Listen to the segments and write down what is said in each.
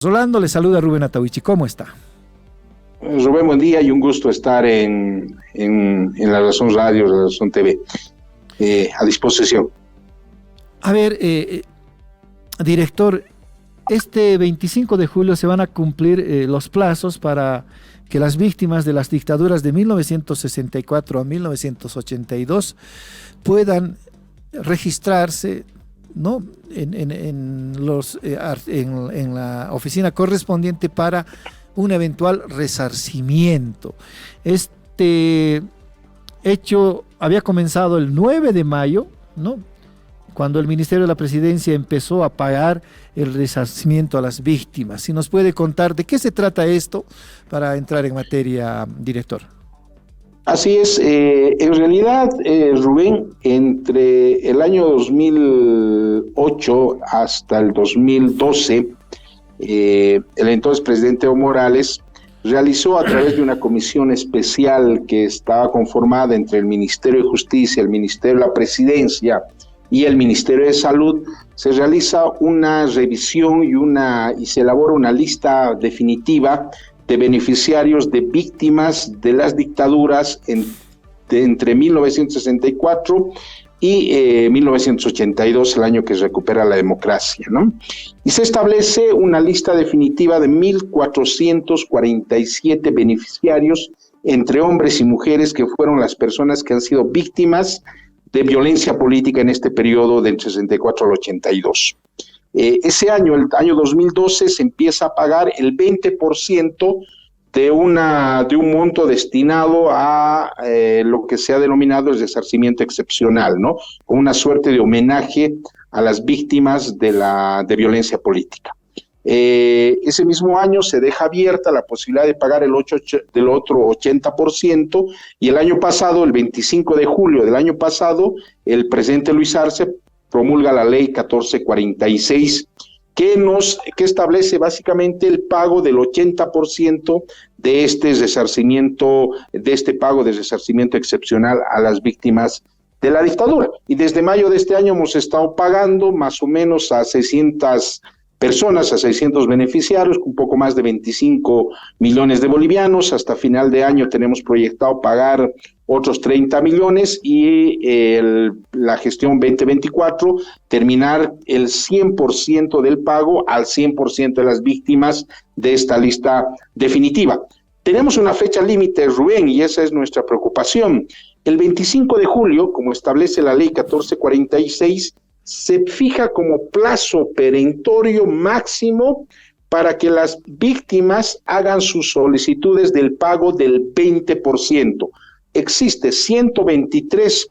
Rolando, le saluda Rubén Atahuichi. ¿Cómo está? Rubén, buen día y un gusto estar en La Razón Radio, La Razón TV, a disposición. A ver, director, este 25 de julio se van a cumplir los plazos para que las víctimas de las dictaduras de 1964 a 1982 puedan registrarse, ¿no?, en la oficina correspondiente para un eventual resarcimiento. Este hecho había comenzado el 9 de mayo, ¿no?, cuando el Ministerio de la Presidencia empezó a pagar el resarcimiento a las víctimas. Si nos puede contar de qué se trata esto para entrar en materia, director. Así es, en realidad, Rubén, entre el año 2008 hasta el 2012, el entonces presidente Evo Morales realizó a través de una comisión especial que estaba conformada entre el Ministerio de Justicia, el Ministerio de la Presidencia y el Ministerio de Salud, se realiza una revisión y se elabora una lista definitiva de beneficiarios de víctimas de las dictaduras entre 1964 y 1982, el año que recupera la democracia, ¿no? Y se establece una lista definitiva de 1,447 beneficiarios, entre hombres y mujeres, que fueron las personas que han sido víctimas de violencia política en este periodo del 64 al 82. Ese año, el año 2012, se empieza a pagar el 20% de un monto destinado a lo que se ha denominado el resarcimiento excepcional, ¿no?, como una suerte de homenaje a las víctimas de violencia política. Ese mismo año se deja abierta la posibilidad de pagar del otro 80%, y el año pasado, el 25 de julio del año pasado, el presidente Luis Arce promulga la ley 1446, que establece básicamente el pago del 80% de este resarcimiento, de este pago de resarcimiento excepcional a las víctimas de la dictadura. Y desde mayo de este año hemos estado pagando más o menos a 600 personas, a 600 beneficiarios, un poco más de 25 millones de bolivianos. Hasta final de año tenemos proyectado pagar otros 30 millones y la gestión 2024 terminar el 100% del pago al 100% de las víctimas de esta lista definitiva. Tenemos una fecha límite, Rubén, y esa es nuestra preocupación. El 25 de julio, como establece la ley 1446, se fija como plazo perentorio máximo para que las víctimas hagan sus solicitudes del pago del 20%. Existe 123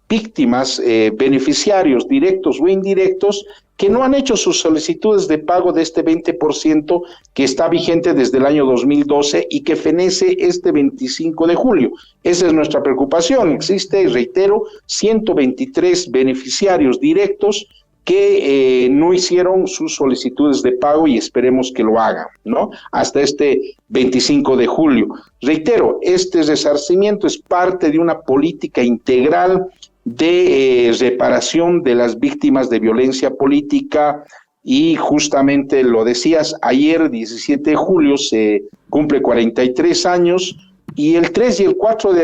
víctimas, beneficiarios directos o indirectos, que no han hecho sus solicitudes de pago de este 20% que está vigente desde el año 2012 y que fenece este 25 de julio. Esa es nuestra preocupación. Existe, reitero, 123 beneficiarios directos que no hicieron sus solicitudes de pago y esperemos que lo hagan, ¿no?, hasta este 25 de julio. Reitero, este resarcimiento es parte de una política integral de reparación de las víctimas de violencia política, y justamente lo decías, ayer 17 de julio se cumple 43 años, y el 4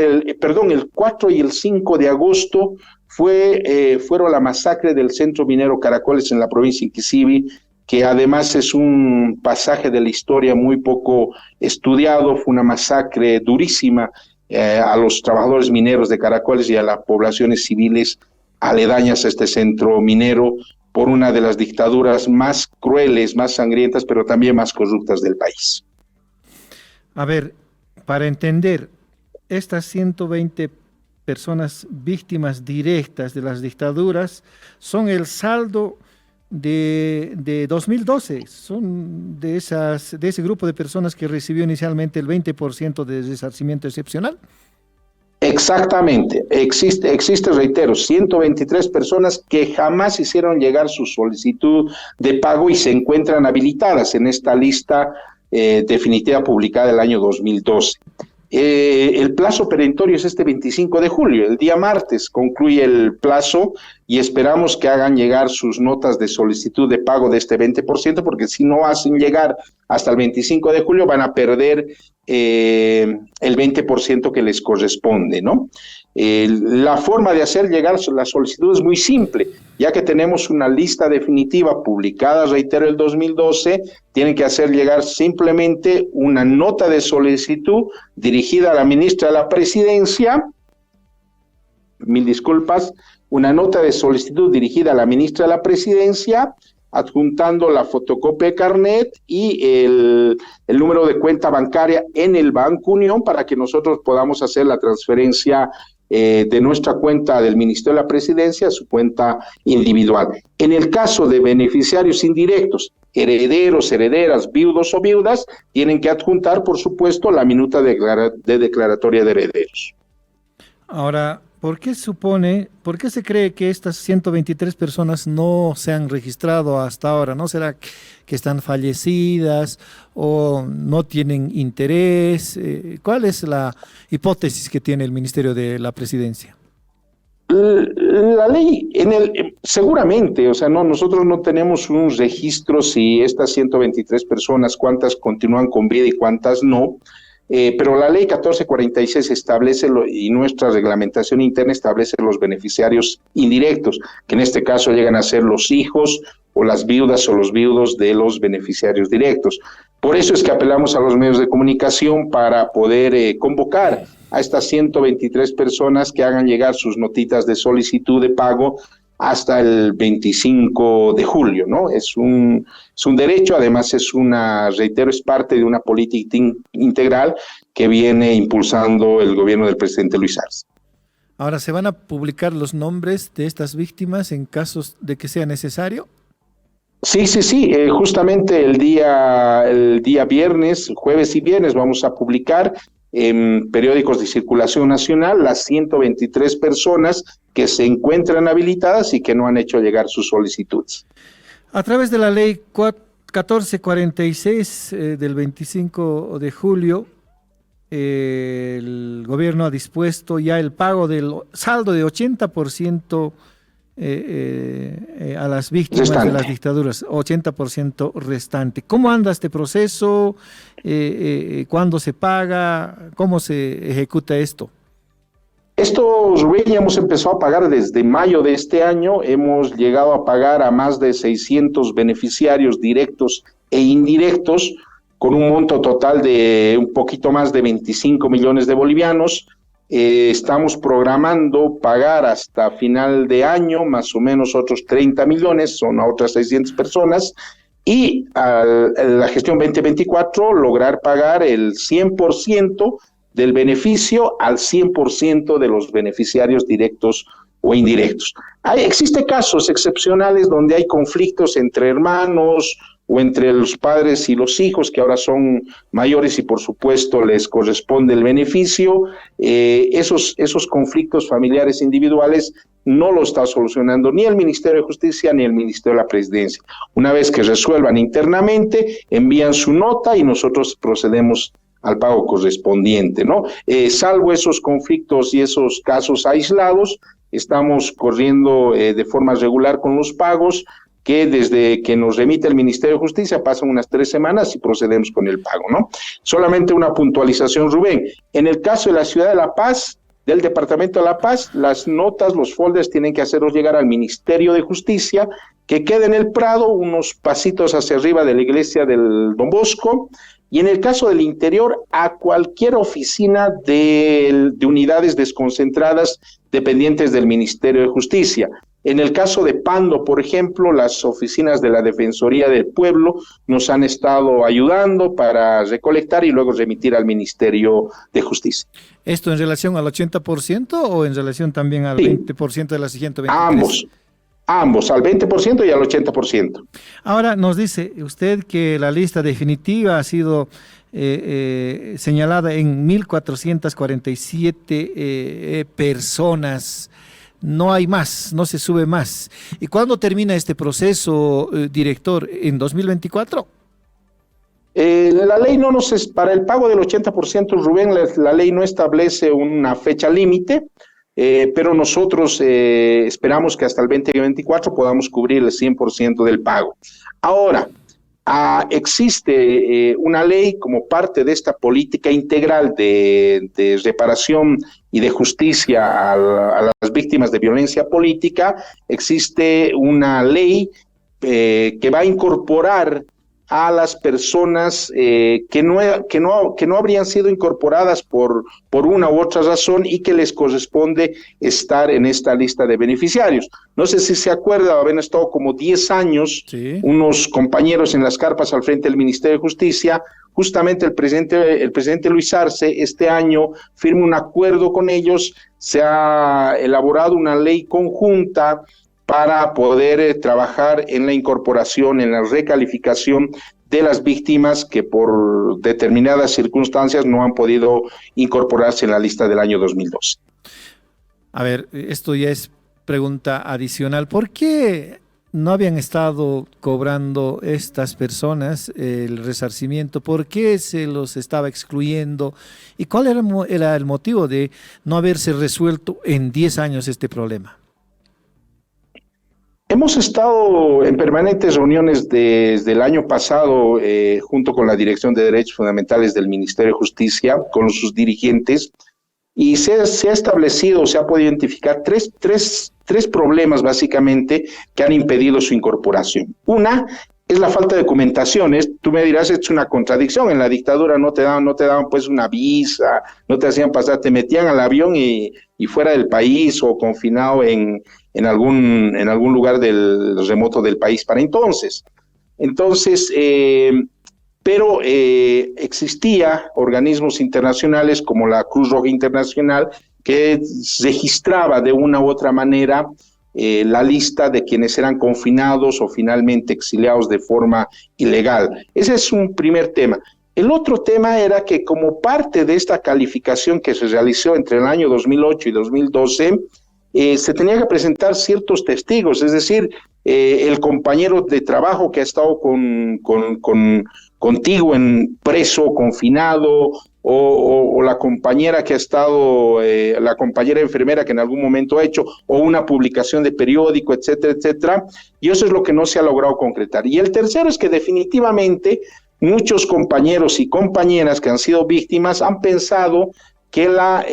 y el 5 de agosto fueron la masacre del Centro Minero Caracoles en la provincia de Inquisibi, que además es un pasaje de la historia muy poco estudiado. Fue una masacre durísima a los trabajadores mineros de Caracoles y a las poblaciones civiles aledañas a este centro minero, por una de las dictaduras más crueles, más sangrientas, pero también más corruptas del país. A ver, para entender, estas 120 personas víctimas directas de las dictaduras son el saldo de 2012, son de ese grupo de personas que recibió inicialmente el 20% de resarcimiento excepcional. Exactamente, existe, reitero, 123 personas que jamás hicieron llegar su solicitud de pago y se encuentran habilitadas en esta lista definitiva publicada el año 2012. El plazo perentorio es este 25 de julio, el día martes concluye el plazo y esperamos que hagan llegar sus notas de solicitud de pago de este 20%, porque si no hacen llegar hasta el 25 de julio van a perder el 20% que les corresponde, ¿no? La forma de hacer llegar la solicitud es muy simple, ya que tenemos una lista definitiva publicada, reitero, el 2012, tienen que hacer llegar simplemente una nota de solicitud dirigida a la ministra de la Presidencia, mil disculpas, una nota de solicitud dirigida a la ministra de la Presidencia, adjuntando la fotocopia de carnet y el número de cuenta bancaria en el Banco Unión para que nosotros podamos hacer la transferencia de nuestra cuenta del Ministerio de la Presidencia a su cuenta individual. En el caso de beneficiarios indirectos, herederos, herederas, viudos o viudas, tienen que adjuntar, por supuesto, la minuta de declaratoria de herederos. Ahora, ¿por qué se cree que estas 123 personas no se han registrado hasta ahora? ¿No será que están fallecidas o no tienen interés? ¿Cuál es la hipótesis que tiene el Ministerio de la Presidencia? La ley, seguramente, o sea, no, nosotros no tenemos un registro si estas 123 personas, cuántas continúan con vida y cuántas no. Pero la ley 1446 establece, y nuestra reglamentación interna establece los beneficiarios indirectos, que en este caso llegan a ser los hijos o las viudas o los viudos de los beneficiarios directos. Por eso es que apelamos a los medios de comunicación para poder convocar a estas 123 personas que hagan llegar sus notitas de solicitud de pago hasta el 25 de julio, ¿no? Es un derecho, además reitero, es parte de una política integral que viene impulsando el gobierno del presidente Luis Arce. Ahora, ¿se van a publicar los nombres de estas víctimas en casos de que sea necesario? Sí, justamente el día viernes, jueves y viernes vamos a publicar en periódicos de circulación nacional las 123 personas que se encuentran habilitadas y que no han hecho llegar sus solicitudes. A través de la ley 1446 del 25 de julio, el gobierno ha dispuesto ya el pago del saldo de 80% a las víctimas de las dictaduras, 80% restante. ¿Cómo anda este proceso? ¿Cuándo se paga? ¿Cómo se ejecuta esto? Esto, Rubén, ya hemos empezado a pagar desde mayo de este año. Hemos llegado a pagar a más de 600 beneficiarios directos e indirectos, con un monto total de un poquito más de 25 millones de bolivianos. Estamos programando pagar hasta final de año más o menos otros 30 millones, son a otras 600 personas, y a la gestión 2024 lograr pagar el 100% del beneficio al 100% de los beneficiarios directos o indirectos. Existen casos excepcionales donde hay conflictos entre hermanos o entre los padres y los hijos, que ahora son mayores y por supuesto les corresponde el beneficio. Esos conflictos familiares individuales no lo está solucionando ni el Ministerio de Justicia ni el Ministerio de la Presidencia. Una vez que resuelvan internamente, envían su nota y nosotros procedemos al pago correspondiente, ¿no? Salvo esos conflictos y esos casos aislados, estamos corriendo de forma regular con los pagos, que desde que nos remite el Ministerio de Justicia pasan unas 3 semanas y procedemos con el pago, ¿no? Solamente una puntualización, Rubén. En el caso de la ciudad de La Paz, del departamento de La Paz, las notas, los folders tienen que hacerlos llegar al Ministerio de Justicia, que queda en el Prado, unos pasitos hacia arriba de la iglesia del Don Bosco, y en el caso del interior, a cualquier oficina de unidades desconcentradas dependientes del Ministerio de Justicia. En el caso de Pando, por ejemplo, las oficinas de la Defensoría del Pueblo nos han estado ayudando para recolectar y luego remitir al Ministerio de Justicia. ¿Esto en relación al 80% o en relación también al 20% de las 123? Ambos, al 20% y al 80%. Ahora nos dice usted que la lista definitiva ha sido señalada en 1.447 personas. No hay más, no se sube más. ¿Y cuándo termina este proceso, director? ¿En 2024? La ley no nos es para el pago del 80%, Rubén, la ley no establece una fecha límite, pero nosotros esperamos que hasta el 2024 podamos cubrir el 100% del pago. Ahora, existe una ley como parte de esta política integral de reparación y de justicia a las víctimas de violencia política. Existe una ley que va a incorporar a las personas que no habrían sido incorporadas por una u otra razón y que les corresponde estar en esta lista de beneficiarios. No sé si se acuerda, habían estado como 10 años unos compañeros en las carpas al frente del Ministerio de Justicia. Justamente el presidente Luis Arce este año firma un acuerdo con ellos, se ha elaborado una ley conjunta para poder trabajar en la incorporación, en la recalificación de las víctimas que por determinadas circunstancias no han podido incorporarse en la lista del año 2012. A ver, esto ya es pregunta adicional. ¿Por qué no habían estado cobrando estas personas el resarcimiento? ¿Por qué se los estaba excluyendo? ¿Y cuál era el motivo de no haberse resuelto en 10 años este problema? Hemos estado en permanentes reuniones desde el año pasado junto con la Dirección de Derechos Fundamentales del Ministerio de Justicia, con sus dirigentes, y se ha establecido, se ha podido identificar tres problemas básicamente que han impedido su incorporación. Una es la falta de documentación. Tú me dirás, es una contradicción. En la dictadura no te daban pues una visa, no te hacían pasar, te metían al avión y fuera del país o confinado en algún lugar del remoto del país para entonces. Pero existía organismos internacionales como la Cruz Roja Internacional que registraba de una u otra manera la lista de quienes eran confinados o finalmente exiliados de forma ilegal. Ese es un primer tema. El otro tema era que como parte de esta calificación que se realizó entre el año 2008 y 2012, se tenía que presentar ciertos testigos, es decir, el compañero de trabajo que ha estado contigo en preso, confinado, o la compañera que ha estado, la compañera enfermera que en algún momento ha hecho, o una publicación de periódico, etcétera, etcétera, y eso es lo que no se ha logrado concretar. Y el tercero es que definitivamente muchos compañeros y compañeras que han sido víctimas han pensado que la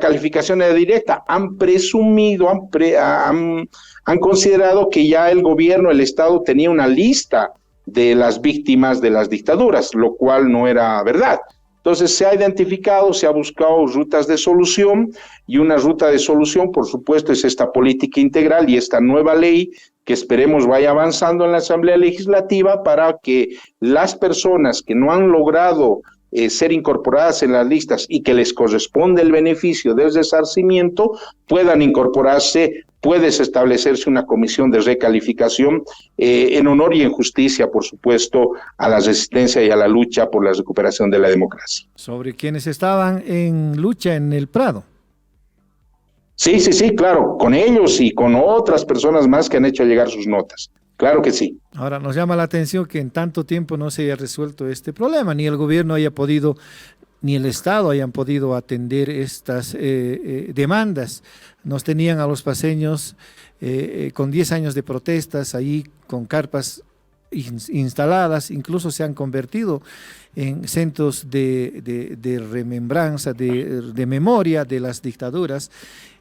calificación era directa, han presumido, han considerado que ya el gobierno, el Estado tenía una lista de las víctimas de las dictaduras, lo cual no era verdad. Entonces se ha identificado, se ha buscado rutas de solución, y una ruta de solución, por supuesto, es esta política integral y esta nueva ley que esperemos vaya avanzando en la Asamblea Legislativa para que las personas que no han logrado ser incorporadas en las listas y que les corresponde el beneficio del resarcimiento puedan incorporarse. Puede establecerse una comisión de recalificación en honor y en justicia, por supuesto, a la resistencia y a la lucha por la recuperación de la democracia. Sobre quienes estaban en lucha en el Prado. Sí, claro, con ellos y con otras personas más que han hecho llegar sus notas. Claro que sí. Ahora, nos llama la atención que en tanto tiempo no se haya resuelto este problema, ni el gobierno haya podido, ni el Estado hayan podido atender estas demandas. Nos tenían a los paceños con 10 años de protestas ahí con carpas instaladas, incluso se han convertido en centros de remembranza, de memoria de las dictaduras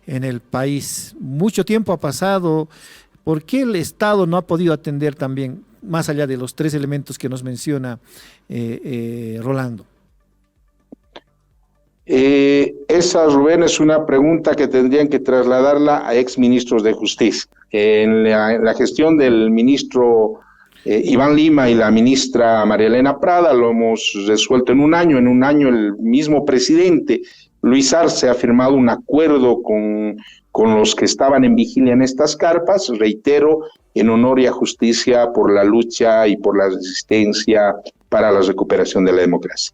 en el país. Mucho tiempo ha pasado. ¿Por qué el Estado no ha podido atender también, más allá de los 3 elementos que nos menciona Rolando? Esa, Rubén, es una pregunta que tendrían que trasladarla a exministros de justicia. En la gestión del ministro Iván Lima y la ministra María Elena Prada lo hemos resuelto en un año. En un año el mismo presidente Luis Arce ha firmado un acuerdo con los que estaban en vigilia en estas carpas, reitero, en honor y a justicia por la lucha y por la resistencia para la recuperación de la democracia.